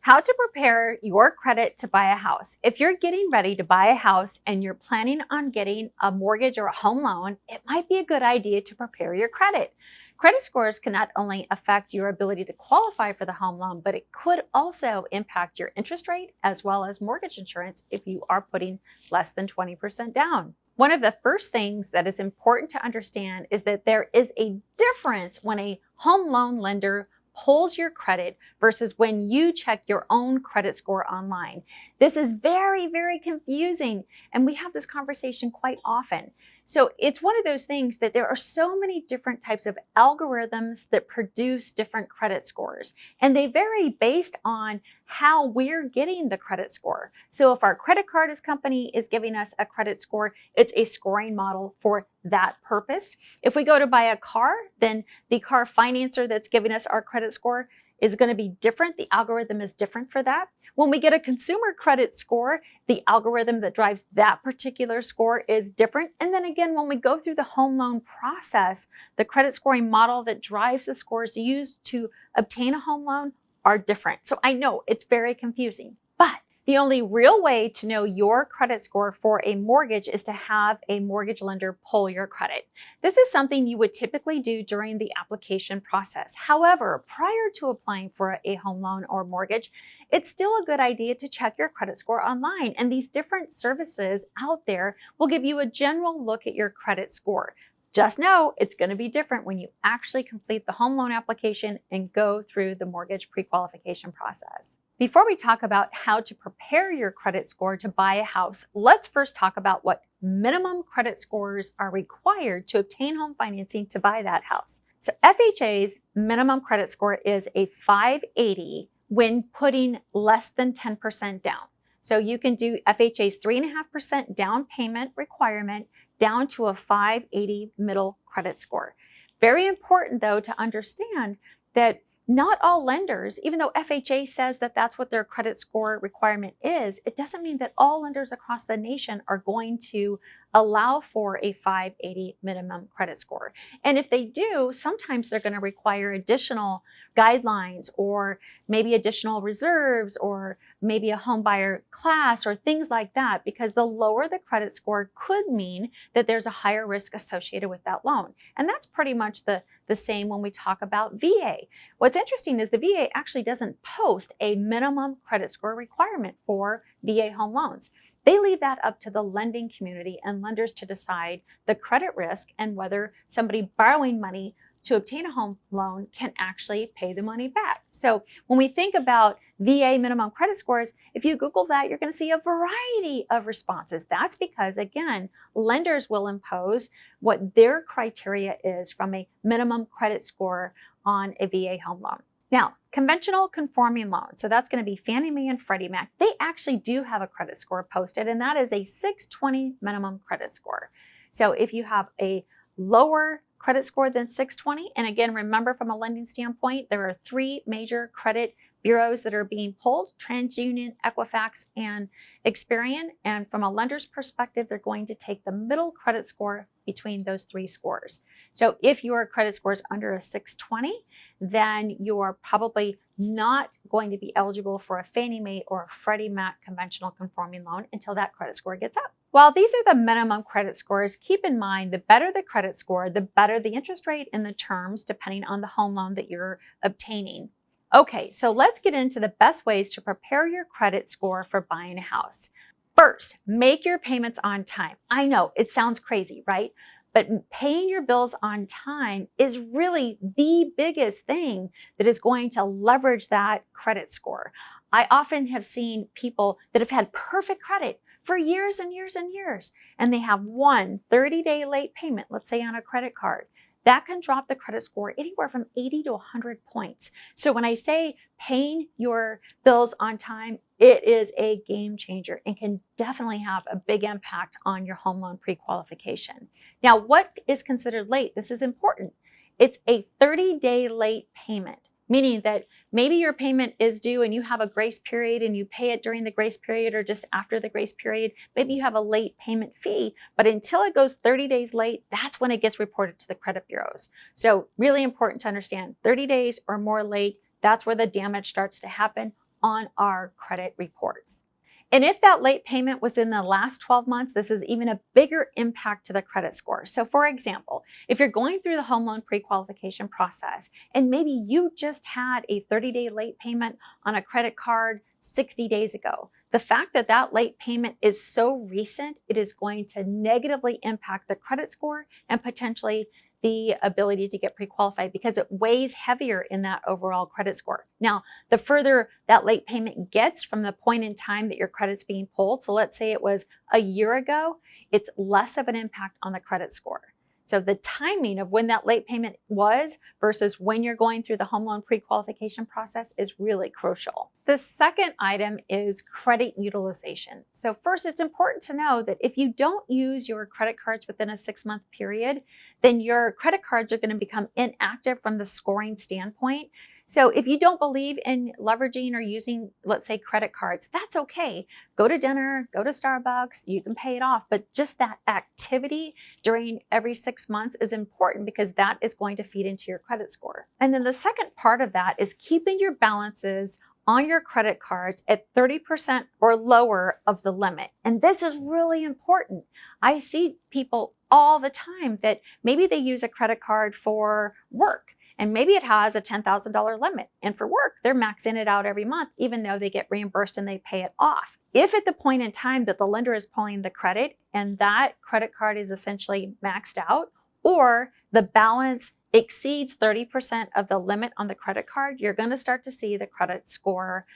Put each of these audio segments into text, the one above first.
How to prepare your credit to buy a house. If you're getting ready to buy a house and you're planning on getting a mortgage or a home loan, it might be a good idea to prepare your credit. Credit scores can not only affect your ability to qualify for the home loan, but it could also impact your interest rate as well as mortgage insurance if you are putting less than 20% down. One of the first things that is important to understand is that there is a difference when a home loan lender pulls your credit versus when you check your own credit score online. This is very, very confusing, and we have this conversation quite often. So it's one of those things that there are so many different types of algorithms that produce different credit scores, and they vary based on how we're getting the credit score. So if our credit card company is giving us a credit score, it's a scoring model for that purpose. If we go to buy a car, then the car financer that's giving us our credit score is going to be different. The algorithm is different for that. When we get a consumer credit score, the algorithm that drives that particular score is different. And then again, when we go through the home loan process, the credit scoring model that drives the scores used to obtain a home loan are different. So I know it's very confusing, but the only real way to know your credit score for a mortgage is to have a mortgage lender pull your credit. This is something you would typically do during the application process. However, prior to applying for a home loan or mortgage, it's still a good idea to check your credit score online. And these different services out there will give you a general look at your credit score. Just know it's going to be different when you actually complete the home loan application and go through the mortgage pre-qualification process. Before we talk about how to prepare your credit score to buy a house, let's first talk about what minimum credit scores are required to obtain home financing to buy that house. So FHA's minimum credit score is a 580 when putting less than 10% down. So you can do FHA's 3.5% down payment requirement down to a 580 middle credit score. Very important, though, to understand that not all lenders, even though FHA says that that's what their credit score requirement is, it doesn't mean that all lenders across the nation are going to allow for a 580 minimum credit score. And if they do, sometimes they're going to require additional guidelines or maybe additional reserves or maybe a home buyer class or things like that, because the lower the credit score could mean that there's a higher risk associated with that loan. And that's pretty much the same when we talk about VA. What's interesting is the VA actually doesn't post a minimum credit score requirement for VA home loans. They leave that up to the lending community and lenders to decide the credit risk and whether somebody borrowing money to obtain a home loan can actually pay the money back. So when we think about VA minimum credit scores, if you Google that, you're going to see a variety of responses. That's because, again, lenders will impose what their criteria is from a minimum credit score on a VA home loan. Now, conventional conforming loans, so that's going to be Fannie Mae and Freddie Mac, they actually do have a credit score posted, and that is a 620 minimum credit score. So if you have a lower credit score than 620, and again, remember from a lending standpoint, there are three major credit bureaus that are being pulled: TransUnion, Equifax, and Experian. And from a lender's perspective, they're going to take the middle credit score between those three scores. So if your credit score is under a 620, then you're probably not going to be eligible for a Fannie Mae or a Freddie Mac conventional conforming loan until that credit score gets up. While these are the minimum credit scores, keep in mind the better the credit score, the better the interest rate and the terms, depending on the home loan that you're obtaining. Okay, so let's get into the best ways to prepare your credit score for buying a house. First, make your payments on time. I know it sounds crazy, right? But paying your bills on time is really the biggest thing that is going to leverage that credit score. I often have seen people that have had perfect credit for years and years and years, and they have one 30-day late payment, let's say on a credit card. That can drop the credit score anywhere from 80 to 100 points. So when I say paying your bills on time, it is a game changer and can definitely have a big impact on your home loan pre-qualification. Now, what is considered late? This is important. It's a 30-day late payment, meaning that maybe your payment is due and you have a grace period and you pay it during the grace period or just after the grace period. Maybe you have a late payment fee, but until it goes 30 days late, that's when it gets reported to the credit bureaus. So really important to understand, 30 days or more late, that's where the damage starts to happen. on our credit reports. And if that late payment was in the last 12 months, this is even a bigger impact to the credit score. So for example, if you're going through the home loan pre-qualification process and maybe you just had a 30-day late payment on a credit card 60 days ago, the fact that that late payment is so recent, it is going to negatively impact the credit score and potentially the ability to get pre-qualified because it weighs heavier in that overall credit score. Now, the further that late payment gets from the point in time that your credit's being pulled, so let's say it was a year ago, it's less of an impact on the credit score. So the timing of when that late payment was versus when you're going through the home loan pre-qualification process is really crucial. The second item is credit utilization. So first, it's important to know that if you don't use your credit cards within a 6-month period, then your credit cards are going to become inactive from the scoring standpoint. So if you don't believe in leveraging or using, let's say, credit cards, that's okay. Go to dinner, go to Starbucks, you can pay it off. But just that activity during every 6 months is important because that is going to feed into your credit score. And then the second part of that is keeping your balances on your credit cards at 30% or lower of the limit. And this is really important. I see people all the time that maybe they use a credit card for work. And maybe it has a $10,000 limit. And for work, they're maxing it out every month, even though they get reimbursed and they pay it off. If at the point in time that the lender is pulling the credit and that credit card is essentially maxed out, or the balance exceeds 30% of the limit on the credit card, you're going to start to see the credit score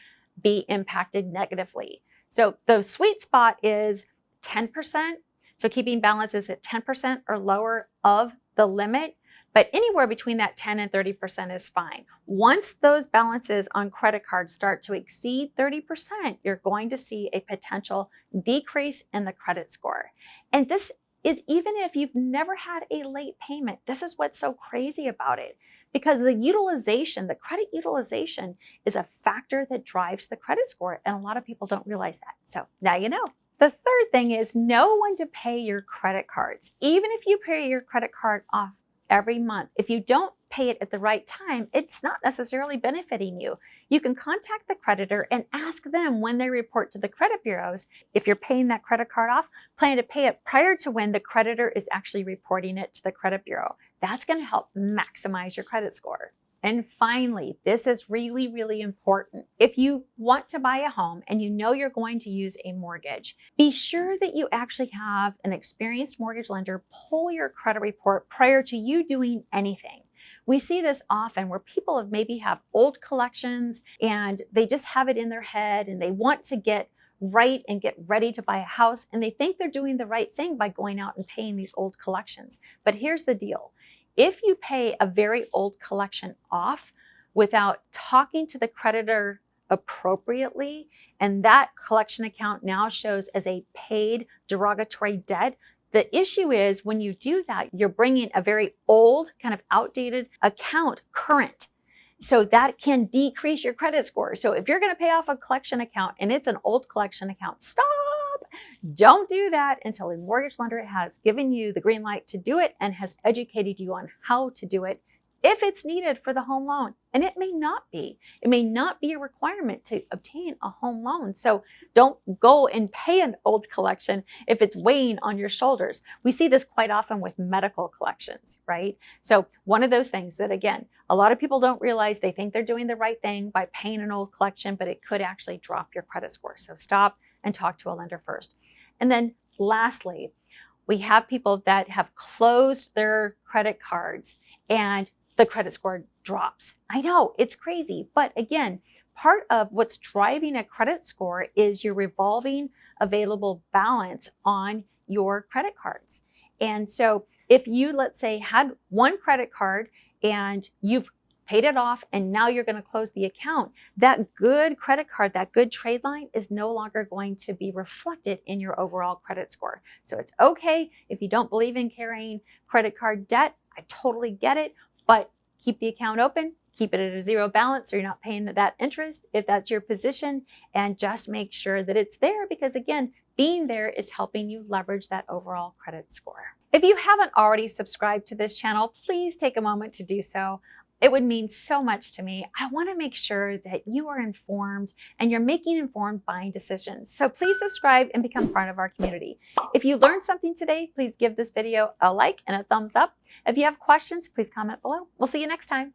be impacted negatively. So the sweet spot is 10%. So keeping balances at 10% or lower of the limit. But anywhere between that 10 and 30% is fine. Once those balances on credit cards start to exceed 30%, you're going to see a potential decrease in the credit score. And this is even if you've never had a late payment. This is what's so crazy about it. Because the utilization, the credit utilization is a factor that drives the credit score. And a lot of people don't realize that. So now you know. The third thing is know when to pay your credit cards. Even if you pay your credit card off every month, if you don't pay it at the right time, it's not necessarily benefiting you. You can contact the creditor and ask them when they report to the credit bureaus. If you're paying that credit card off, plan to pay it prior to when the creditor is actually reporting it to the credit bureau. That's going to help maximize your credit score. And finally, this is really, really important. If you want to buy a home and you know you're going to use a mortgage, be sure that you actually have an experienced mortgage lender pull your credit report prior to you doing anything. We see this often where people maybe have old collections and they just have it in their head and they want to get right and get ready to buy a house and they think they're doing the right thing by going out and paying these old collections. But here's the deal. If you pay a very old collection off without talking to the creditor appropriately, and that collection account now shows as a paid derogatory debt, the issue is when you do that, you're bringing a very old, kind of outdated account current. So that can decrease your credit score. So if you're going to pay off a collection account and it's an old collection account, stop. Don't do that until a mortgage lender has given you the green light to do it and has educated you on how to do it if it's needed for the home loan. And it may not be. It may not be a requirement to obtain a home loan. So don't go and pay an old collection if it's weighing on your shoulders. We see this quite often with medical collections, right? So one of those things that, again, a lot of people don't realize. They think they're doing the right thing by paying an old collection, but it could actually drop your credit score. So stop and talk to a lender first. And then lastly, we have people that have closed their credit cards and the credit score drops. I know, it's crazy. But again, part of what's driving a credit score is your revolving available balance on your credit cards. And so if you, let's say, had one credit card and you've paid it off and now you're going to close the account, that good credit card, that good trade line is no longer going to be reflected in your overall credit score. So it's okay if you don't believe in carrying credit card debt. I totally get it, but keep the account open, keep it at a zero balance so you're not paying that interest if that's your position, and just make sure that it's there because, again, being there is helping you leverage that overall credit score. If you haven't already subscribed to this channel, please take a moment to do so. It would mean so much to me. I want to make sure that you are informed and you're making informed buying decisions. So please subscribe and become part of our community. If you learned something today, please give this video a like and a thumbs up. If you have questions, please comment below. We'll see you next time.